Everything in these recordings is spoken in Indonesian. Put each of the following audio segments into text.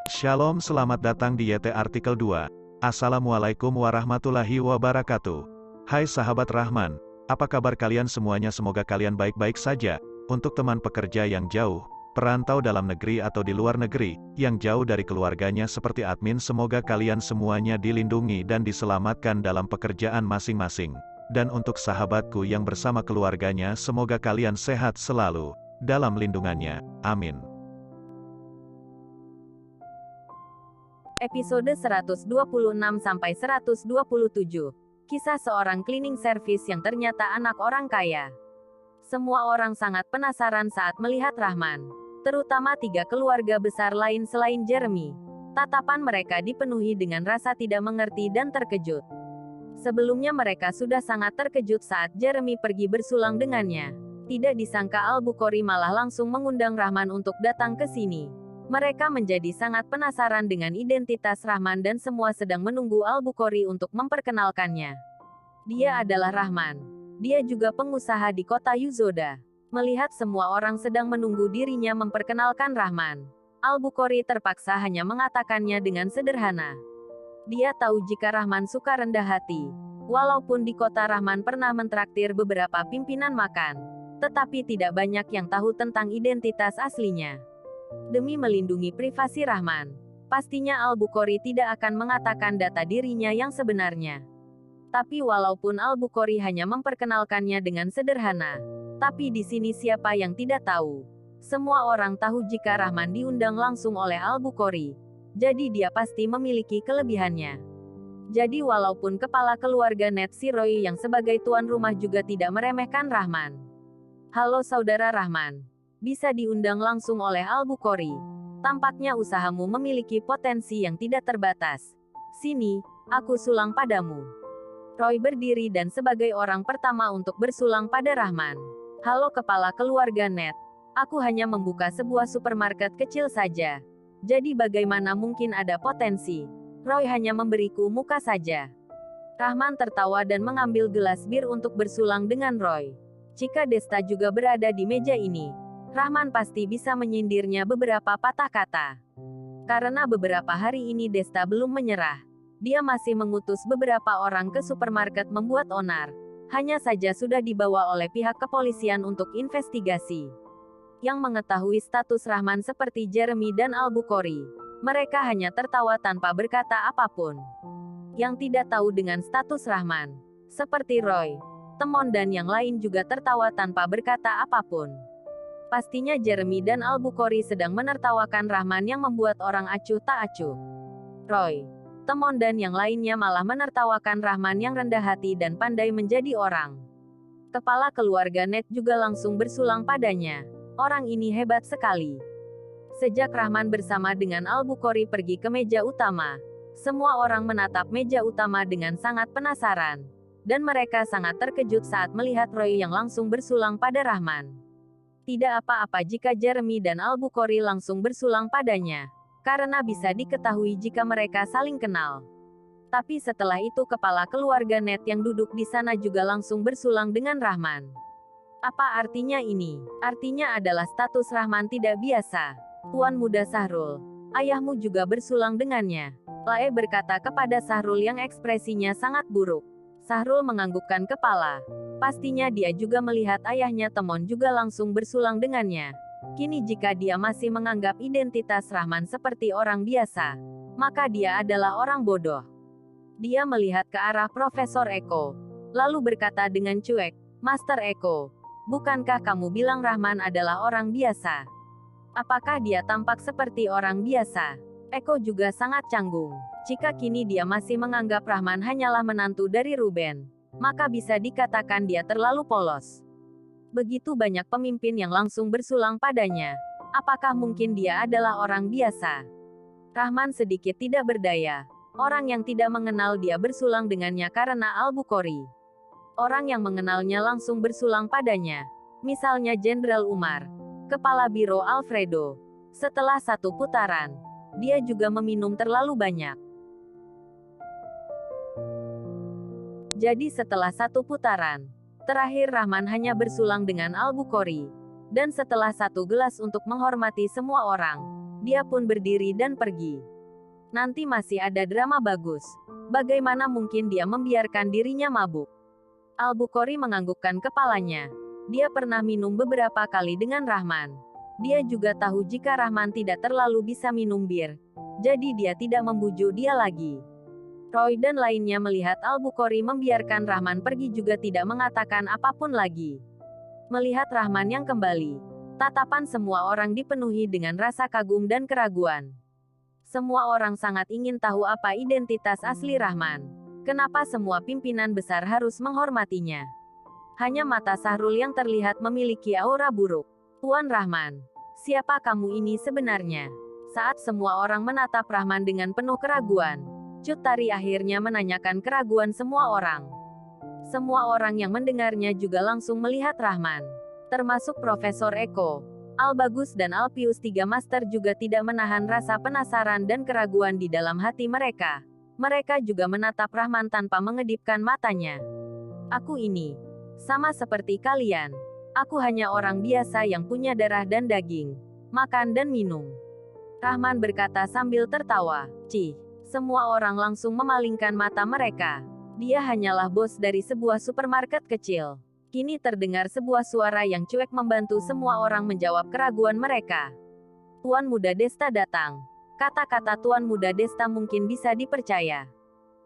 Shalom, selamat datang di YT Artikel 2. Assalamualaikum warahmatullahi wabarakatuh. Hai sahabat Rahman, apa kabar kalian semuanya? Semoga kalian baik-baik saja. Untuk teman pekerja yang jauh, perantau dalam negeri atau di luar negeri, yang jauh dari keluarganya seperti admin, semoga kalian semuanya dilindungi dan diselamatkan dalam pekerjaan masing-masing. Dan untuk sahabatku yang bersama keluarganya, semoga kalian sehat selalu dalam lindungannya. Amin. Episode 126-127. Kisah seorang cleaning service yang ternyata anak orang kaya. Semua orang sangat penasaran saat melihat Rahman. Terutama 3 keluarga besar lain selain Jeremy. Tatapan mereka dipenuhi dengan rasa tidak mengerti dan terkejut. Sebelumnya mereka sudah sangat terkejut saat Jeremy pergi bersulang dengannya. Tidak disangka Al-Bukhari malah langsung mengundang Rahman untuk datang ke sini. Mereka menjadi sangat penasaran dengan identitas Rahman dan semua sedang menunggu Al-Bukhari untuk memperkenalkannya. Dia adalah Rahman. Dia juga pengusaha di kota Yuzoda. Melihat semua orang sedang menunggu dirinya memperkenalkan Rahman, Al-Bukhari terpaksa hanya mengatakannya dengan sederhana. Dia tahu jika Rahman suka rendah hati. Walaupun di kota Rahman pernah mentraktir beberapa pimpinan makan, tetapi tidak banyak yang tahu tentang identitas aslinya. Demi melindungi privasi Rahman, pastinya Al-Bukhari tidak akan mengatakan data dirinya yang sebenarnya. Tapi walaupun Al-Bukhari hanya memperkenalkannya dengan sederhana, tapi di sini siapa yang tidak tahu? Semua orang tahu jika Rahman diundang langsung oleh Al-Bukhari, jadi dia pasti memiliki kelebihannya. Jadi walaupun kepala keluarga Netsi Roy yang sebagai tuan rumah juga tidak meremehkan Rahman. Halo saudara Rahman. Bisa diundang langsung oleh Al-Bukhari. Tampaknya usahamu memiliki potensi yang tidak terbatas. Sini, aku sulang padamu. Roy berdiri dan sebagai orang pertama untuk bersulang pada Rahman. Halo kepala keluarga Ned. Aku hanya membuka sebuah supermarket kecil saja. Jadi bagaimana mungkin ada potensi? Roy hanya memberiku muka saja. Rahman tertawa dan mengambil gelas bir untuk bersulang dengan Roy. Jika Desta juga berada di meja ini, Rahman pasti bisa menyindirnya beberapa patah kata. Karena beberapa hari ini Desta belum menyerah. Dia masih mengutus beberapa orang ke supermarket membuat onar. Hanya saja sudah dibawa oleh pihak kepolisian untuk investigasi. Yang mengetahui status Rahman seperti Jeremy dan Al-Bukhari, mereka hanya tertawa tanpa berkata apapun. Yang tidak tahu dengan status Rahman, seperti Roy, Temon dan yang lain juga tertawa tanpa berkata apapun. Pastinya Jeremy dan Al-Bukhari sedang menertawakan Rahman yang membuat orang acuh tak acuh. Roy, Temon dan yang lainnya malah menertawakan Rahman yang rendah hati dan pandai menjadi orang. Kepala keluarga Ned juga langsung bersulang padanya. Orang ini hebat sekali. Sejak Rahman bersama dengan Al-Bukhari pergi ke meja utama, semua orang menatap meja utama dengan sangat penasaran. Dan mereka sangat terkejut saat melihat Roy yang langsung bersulang pada Rahman. Tidak apa-apa jika Jeremy dan Al-Bukhari langsung bersulang padanya, karena bisa diketahui jika mereka saling kenal. Tapi setelah itu kepala keluarga Ned yang duduk di sana juga langsung bersulang dengan Rahman. Apa artinya ini? Artinya adalah status Rahman tidak biasa. Tuan muda Sahrul, ayahmu juga bersulang dengannya. Lae berkata kepada Sahrul yang ekspresinya sangat buruk. Sahrul menganggukkan kepala. Pastinya dia juga melihat ayahnya Temon juga langsung bersulang dengannya. Kini jika dia masih menganggap identitas Rahman seperti orang biasa, maka dia adalah orang bodoh. Dia melihat ke arah Profesor Eko, lalu berkata dengan cuek, Master Eko, bukankah kamu bilang Rahman adalah orang biasa? Apakah dia tampak seperti orang biasa? Eko juga sangat canggung. Jika kini dia masih menganggap Rahman hanyalah menantu dari Ruben, maka bisa dikatakan dia terlalu polos. Begitu banyak pemimpin yang langsung bersulang padanya. Apakah mungkin dia adalah orang biasa? Rahman sedikit tidak berdaya. Orang yang tidak mengenal dia bersulang dengannya karena Al-Bukhari. Orang yang mengenalnya langsung bersulang padanya. Misalnya Jenderal Umar, Kepala Biro Alfredo. Setelah 1 putaran, dia juga meminum terlalu banyak. Jadi setelah 1 putaran, terakhir Rahman hanya bersulang dengan Al-Bukhari. Dan setelah 1 gelas untuk menghormati semua orang, Dia pun berdiri dan pergi. Nanti masih ada drama bagus. Bagaimana mungkin dia membiarkan dirinya mabuk? Al-Bukhari menganggukkan kepalanya. Dia pernah minum beberapa kali dengan Rahman. Dia juga tahu jika Rahman tidak terlalu bisa minum bir. Jadi dia tidak membujuk dia lagi. Roy dan lainnya melihat Al-Bukhari membiarkan Rahman pergi juga tidak mengatakan apapun lagi. Melihat Rahman yang kembali, tatapan semua orang dipenuhi dengan rasa kagum dan keraguan. Semua orang sangat ingin tahu apa identitas asli Rahman. Kenapa semua pimpinan besar harus menghormatinya? Hanya mata Sahrul yang terlihat memiliki aura buruk. Tuan Rahman, siapa kamu ini sebenarnya? Saat semua orang menatap Rahman dengan penuh keraguan, Cut Tari akhirnya menanyakan keraguan semua orang. Semua orang yang mendengarnya juga langsung melihat Rahman. Termasuk Profesor Eko, Al-Bagus dan Alpius tiga master juga tidak menahan rasa penasaran dan keraguan di dalam hati mereka. Mereka juga menatap Rahman tanpa mengedipkan matanya. Aku ini, sama seperti kalian. Aku hanya orang biasa yang punya darah dan daging, makan dan minum. Rahman berkata sambil tertawa. Cih, semua orang langsung memalingkan mata mereka. Dia hanyalah bos dari sebuah supermarket kecil. Kini terdengar sebuah suara yang cuek membantu semua orang menjawab keraguan mereka. Tuan Muda Desta datang. Kata-kata Tuan Muda Desta mungkin bisa dipercaya.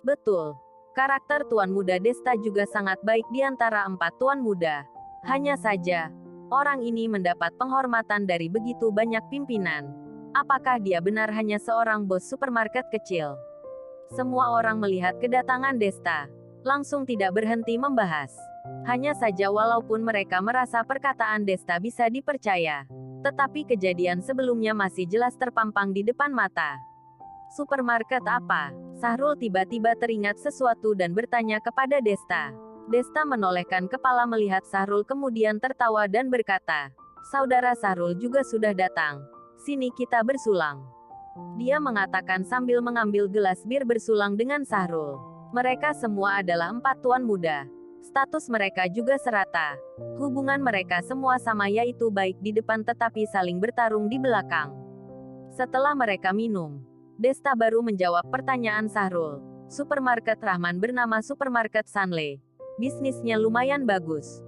Betul. Karakter Tuan Muda Desta juga sangat baik di antara 4 Tuan Muda. Hanya saja, orang ini mendapat penghormatan dari begitu banyak pimpinan. Apakah dia benar hanya seorang bos supermarket kecil? Semua orang melihat kedatangan Desta, langsung tidak berhenti membahas. Hanya saja walaupun mereka merasa perkataan Desta bisa dipercaya, tetapi kejadian sebelumnya masih jelas terpampang di depan mata. Supermarket apa? Sahrul tiba-tiba teringat sesuatu dan bertanya kepada Desta. Desta menolehkan kepala melihat Sahrul kemudian tertawa dan berkata, "Saudara Sahrul juga sudah datang. Sini kita bersulang." Dia mengatakan sambil mengambil gelas bir bersulang dengan Sahrul. Mereka semua adalah 4 tuan muda. Status mereka juga serata. Hubungan mereka semua sama yaitu baik di depan tetapi saling bertarung di belakang. Setelah mereka minum, Desta baru menjawab pertanyaan Sahrul. Supermarket Rahman bernama Supermarket Sanle. Bisnisnya lumayan bagus.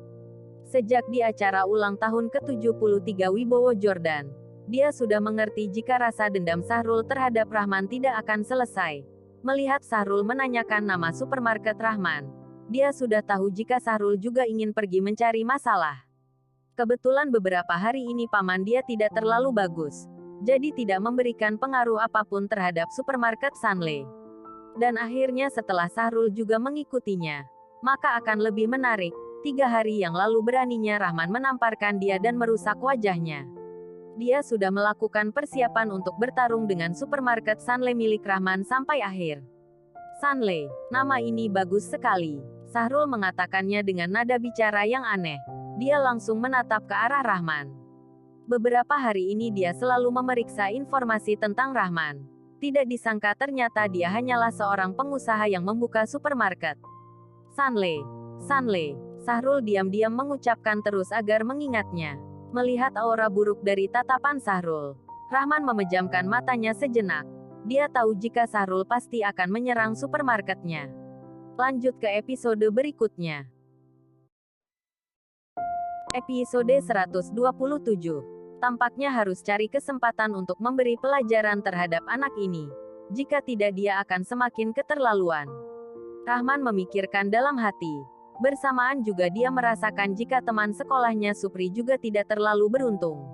Sejak di acara ulang tahun ke-73 Wibowo Jordan, dia sudah mengerti jika rasa dendam Sahrul terhadap Rahman tidak akan selesai. Melihat Sahrul menanyakan nama Supermarket Rahman, dia sudah tahu jika Sahrul juga ingin pergi mencari masalah. Kebetulan beberapa hari ini paman dia tidak terlalu bagus, jadi tidak memberikan pengaruh apapun terhadap Supermarket Sanle. Dan akhirnya setelah Sahrul juga mengikutinya, maka akan lebih menarik. 3 hari yang lalu beraninya Rahman menamparkan dia dan merusak wajahnya. Dia sudah melakukan persiapan untuk bertarung dengan Supermarket Sanle milik Rahman sampai akhir. Sanle, nama ini bagus sekali. Sahrul mengatakannya dengan nada bicara yang aneh. Dia langsung menatap ke arah Rahman. Beberapa hari ini dia selalu memeriksa informasi tentang Rahman. Tidak disangka ternyata dia hanyalah seorang pengusaha yang membuka supermarket. Sanle, Sanle. Sahrul diam-diam mengucapkan terus agar mengingatnya. Melihat aura buruk dari tatapan Sahrul, Rahman memejamkan matanya sejenak. Dia tahu jika Sahrul pasti akan menyerang supermarketnya. Lanjut ke episode berikutnya. Episode 127. Tampaknya harus cari kesempatan untuk memberi pelajaran terhadap anak ini. Jika tidak dia akan semakin keterlaluan. Rahman memikirkan dalam hati. Bersamaan juga dia merasakan jika teman sekolahnya Supri juga tidak terlalu beruntung.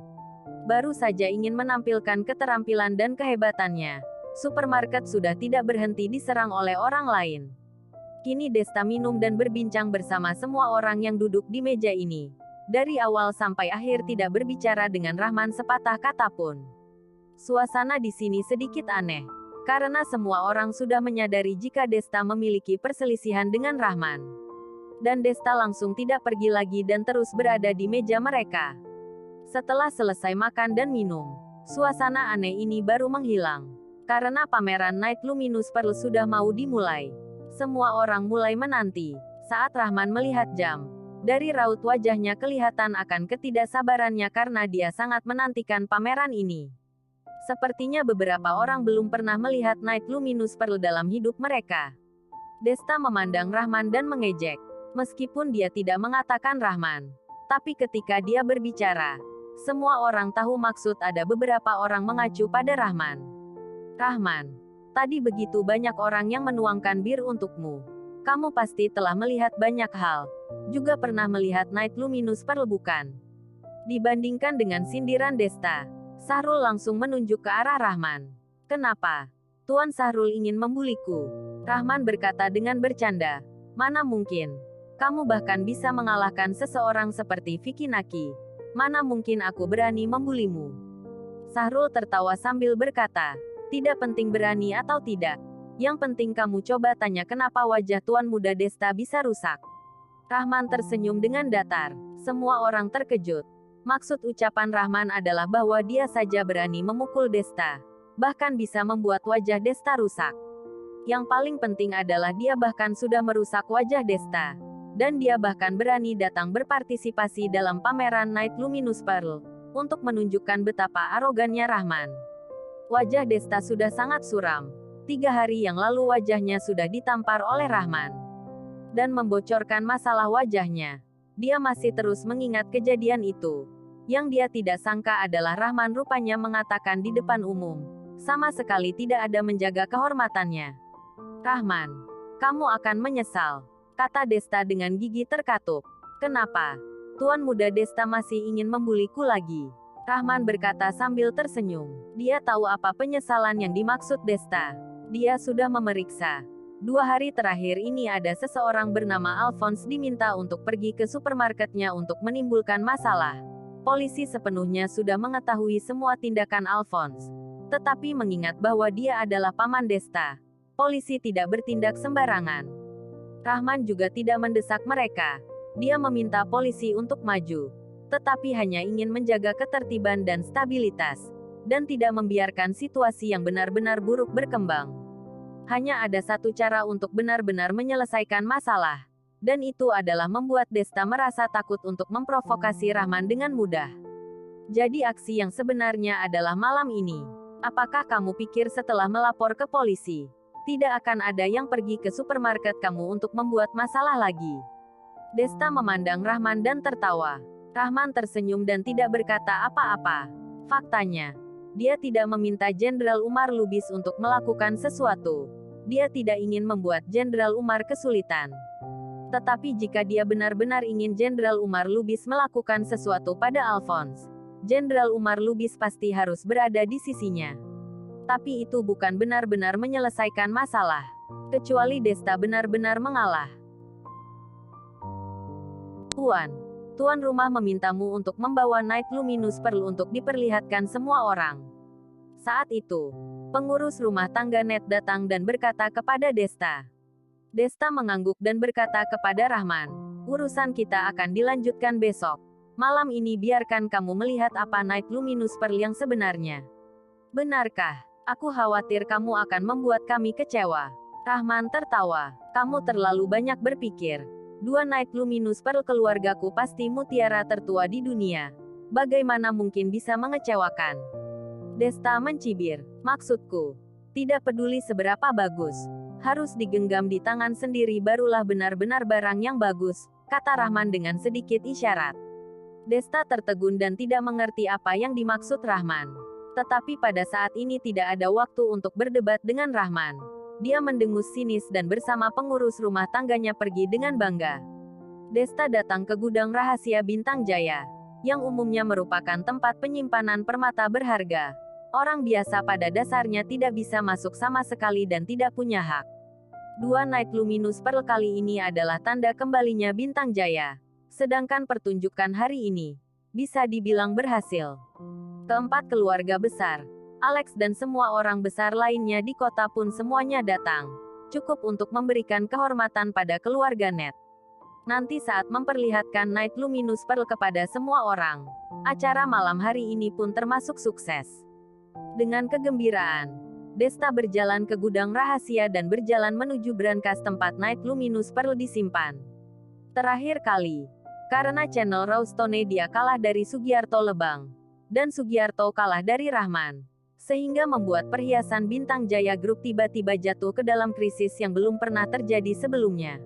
Baru saja ingin menampilkan keterampilan dan kehebatannya, supermarket sudah tidak berhenti diserang oleh orang lain. Kini Desta minum dan berbincang bersama semua orang yang duduk di meja ini. Dari awal sampai akhir tidak berbicara dengan Rahman sepatah kata pun. Suasana di sini sedikit aneh, karena semua orang sudah menyadari jika Desta memiliki perselisihan dengan Rahman. Dan Desta langsung tidak pergi lagi dan terus berada di meja mereka. Setelah selesai makan dan minum, suasana aneh ini baru menghilang. Karena pameran Night Luminous Pearl sudah mau dimulai. Semua orang mulai menanti. Saat Rahman melihat jam, dari raut wajahnya kelihatan akan ketidaksabarannya karena dia sangat menantikan pameran ini. Sepertinya beberapa orang belum pernah melihat Night Luminous Pearl dalam hidup mereka. Desta memandang Rahman dan mengejek. Meskipun dia tidak mengatakan Rahman. Tapi ketika dia berbicara, semua orang tahu maksud ada beberapa orang mengacu pada Rahman. Rahman, tadi begitu banyak orang yang menuangkan bir untukmu. Kamu pasti telah melihat banyak hal. Juga pernah melihat Night Luminous Pearl bukan? Dibandingkan dengan sindiran Desta, Sahrul langsung menunjuk ke arah Rahman. Kenapa? Tuan Sahrul ingin membuliku. Rahman berkata dengan bercanda. Mana mungkin? Kamu bahkan bisa mengalahkan seseorang seperti Vicky Naki. Mana mungkin aku berani membulimu? Sahrul tertawa sambil berkata, tidak penting berani atau tidak. Yang penting kamu coba tanya kenapa wajah Tuan Muda Desta bisa rusak. Rahman tersenyum dengan datar. Semua orang terkejut. Maksud ucapan Rahman adalah bahwa dia saja berani memukul Desta. Bahkan bisa membuat wajah Desta rusak. Yang paling penting adalah dia bahkan sudah merusak wajah Desta. Dan dia bahkan berani datang berpartisipasi dalam pameran Night Luminous Pearl. Untuk menunjukkan betapa arogannya Rahman. Wajah Desta sudah sangat suram. 3 hari yang lalu wajahnya sudah ditampar oleh Rahman. Dan membocorkan masalah wajahnya. Dia masih terus mengingat kejadian itu. Yang dia tidak sangka adalah Rahman rupanya mengatakan di depan umum. Sama sekali tidak ada menjaga kehormatannya. Rahman, kamu akan menyesal. Kata Desta dengan gigi terkatup. Kenapa? Tuan Muda Desta masih ingin membuliku lagi. Rahman berkata sambil tersenyum. Dia tahu apa penyesalan yang dimaksud Desta. Dia sudah memeriksa. 2 hari terakhir ini ada seseorang bernama Alphonse diminta untuk pergi ke supermarketnya untuk menimbulkan masalah. Polisi sepenuhnya sudah mengetahui semua tindakan Alphonse. Tetapi mengingat bahwa dia adalah paman Desta, polisi tidak bertindak sembarangan. Rahman juga tidak mendesak mereka. Dia meminta polisi untuk maju. Tetapi hanya ingin menjaga ketertiban dan stabilitas. Dan tidak membiarkan situasi yang benar-benar buruk berkembang. Hanya ada satu cara untuk benar-benar menyelesaikan masalah. Dan itu adalah membuat Desta merasa takut untuk memprovokasi Rahman dengan mudah. Jadi aksi yang sebenarnya adalah malam ini. Apakah kamu pikir setelah melapor ke polisi, tidak akan ada yang pergi ke supermarket kamu untuk membuat masalah lagi? Desta memandang Rahman dan tertawa. Rahman tersenyum dan tidak berkata apa-apa. Faktanya, dia tidak meminta Jenderal Umar Lubis untuk melakukan sesuatu. Dia tidak ingin membuat Jenderal Umar kesulitan. Tetapi jika dia benar-benar ingin Jenderal Umar Lubis melakukan sesuatu pada Alphonse, Jenderal Umar Lubis pasti harus berada di sisinya. Tapi itu bukan benar-benar menyelesaikan masalah. Kecuali Desta benar-benar mengalah. Tuan rumah memintamu untuk membawa Night Luminous Pearl untuk diperlihatkan semua orang. Saat itu, pengurus rumah tangga Ned datang dan berkata kepada Desta. Desta mengangguk dan berkata kepada Rahman, urusan kita akan dilanjutkan besok. Malam ini biarkan kamu melihat apa Night Luminous Pearl yang sebenarnya. Benarkah? Aku khawatir kamu akan membuat kami kecewa. Rahman tertawa. Kamu terlalu banyak berpikir. 2 Night Luminous Pearl keluargaku pasti mutiara tertua di dunia. Bagaimana mungkin bisa mengecewakan? Desta mencibir. Maksudku, tidak peduli seberapa bagus. Harus digenggam di tangan sendiri barulah benar-benar barang yang bagus, kata Rahman dengan sedikit isyarat. Desta tertegun dan tidak mengerti apa yang dimaksud Rahman. Tetapi pada saat ini tidak ada waktu untuk berdebat dengan Rahman. Dia mendengus sinis dan bersama pengurus rumah tangganya pergi dengan bangga. Desta datang ke gudang rahasia Bintang Jaya, yang umumnya merupakan tempat penyimpanan permata berharga. Orang biasa pada dasarnya tidak bisa masuk sama sekali dan tidak punya hak. 2 Night Luminous Pearl kali ini adalah tanda kembalinya Bintang Jaya. Sedangkan pertunjukan hari ini bisa dibilang berhasil. Keempat keluarga besar, Alex dan semua orang besar lainnya di kota pun semuanya datang. Cukup untuk memberikan kehormatan pada keluarga Ned. Nanti saat memperlihatkan Night Luminous Pearl kepada semua orang, acara malam hari ini pun termasuk sukses. Dengan kegembiraan, Desta berjalan ke gudang rahasia dan berjalan menuju brankas tempat Night Luminous Pearl disimpan. Terakhir kali, karena channel Rawstone dia kalah dari Sugiarto Lebang. Dan Sugiarto kalah dari Rahman. sehingga membuat perhiasan Bintang Jaya Group tiba-tiba jatuh ke dalam krisis yang belum pernah terjadi sebelumnya.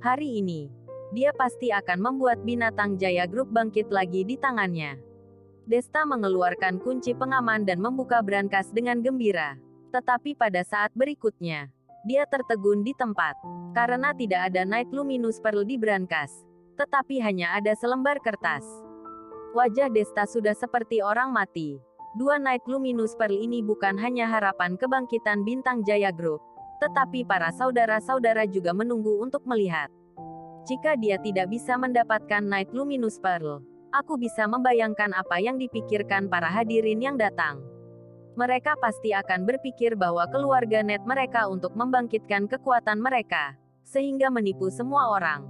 Hari ini, dia pasti akan membuat Binatang Jaya Group bangkit lagi di tangannya. Desta mengeluarkan kunci pengaman dan membuka brankas dengan gembira. Tetapi pada saat berikutnya, dia tertegun di tempat. Karena tidak ada Night Luminous Pearl di brankas, tetapi hanya ada selembar kertas. Wajah Desta sudah seperti orang mati. Dua Night Luminous Pearl ini bukan hanya harapan kebangkitan Bintang Jaya Group, tetapi para saudara-saudara juga menunggu untuk melihat. Jika dia tidak bisa mendapatkan Night Luminous Pearl, aku bisa membayangkan apa yang dipikirkan para hadirin yang datang. Mereka pasti akan berpikir bahwa keluarga Ned mereka untuk membangkitkan kekuatan mereka, sehingga menipu semua orang.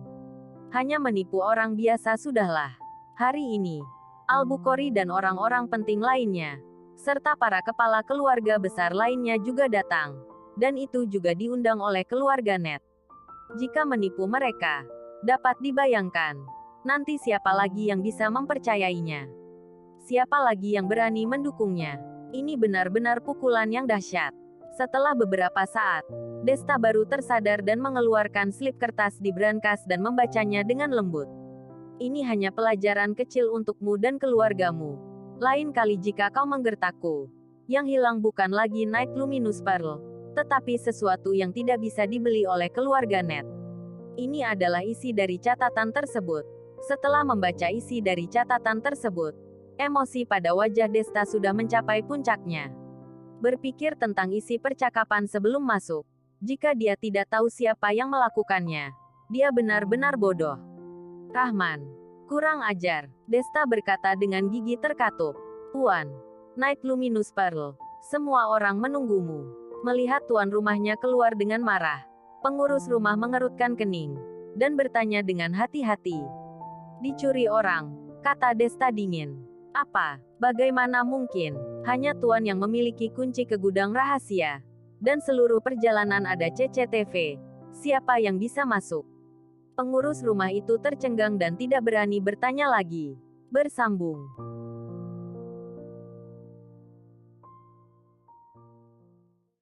Hanya menipu orang biasa sudahlah. Hari ini, Al-Bukhari dan orang-orang penting lainnya, serta para kepala keluarga besar lainnya juga datang, dan itu juga diundang oleh keluarga Ned. Jika menipu mereka, dapat dibayangkan, nanti siapa lagi yang bisa mempercayainya? Siapa lagi yang berani mendukungnya? Ini benar-benar pukulan yang dahsyat. Setelah beberapa saat, Desta baru tersadar dan mengeluarkan slip kertas di brankas dan membacanya dengan lembut. Ini hanya pelajaran kecil untukmu dan keluargamu. Lain kali jika kau menggertakku, yang hilang bukan lagi Night Luminous Pearl, tetapi sesuatu yang tidak bisa dibeli oleh keluarga Ned. Ini adalah isi dari catatan tersebut. Setelah membaca isi dari catatan tersebut, emosi pada wajah Desta sudah mencapai puncaknya. Berpikir tentang isi percakapan sebelum masuk. Jika dia tidak tahu siapa yang melakukannya, dia benar-benar bodoh. Rahman, kurang ajar, Desta berkata dengan gigi terkatup. Tuan, Night Luminous Pearl, semua orang menunggumu. Melihat tuan rumahnya keluar dengan marah, pengurus rumah mengerutkan kening, dan bertanya dengan hati-hati. Dicuri orang, kata Desta dingin. Apa? Bagaimana mungkin? Hanya tuan yang memiliki kunci ke gudang rahasia. Dan seluruh perjalanan ada CCTV. Siapa yang bisa masuk? Pengurus rumah itu tercengang dan tidak berani bertanya lagi. Bersambung.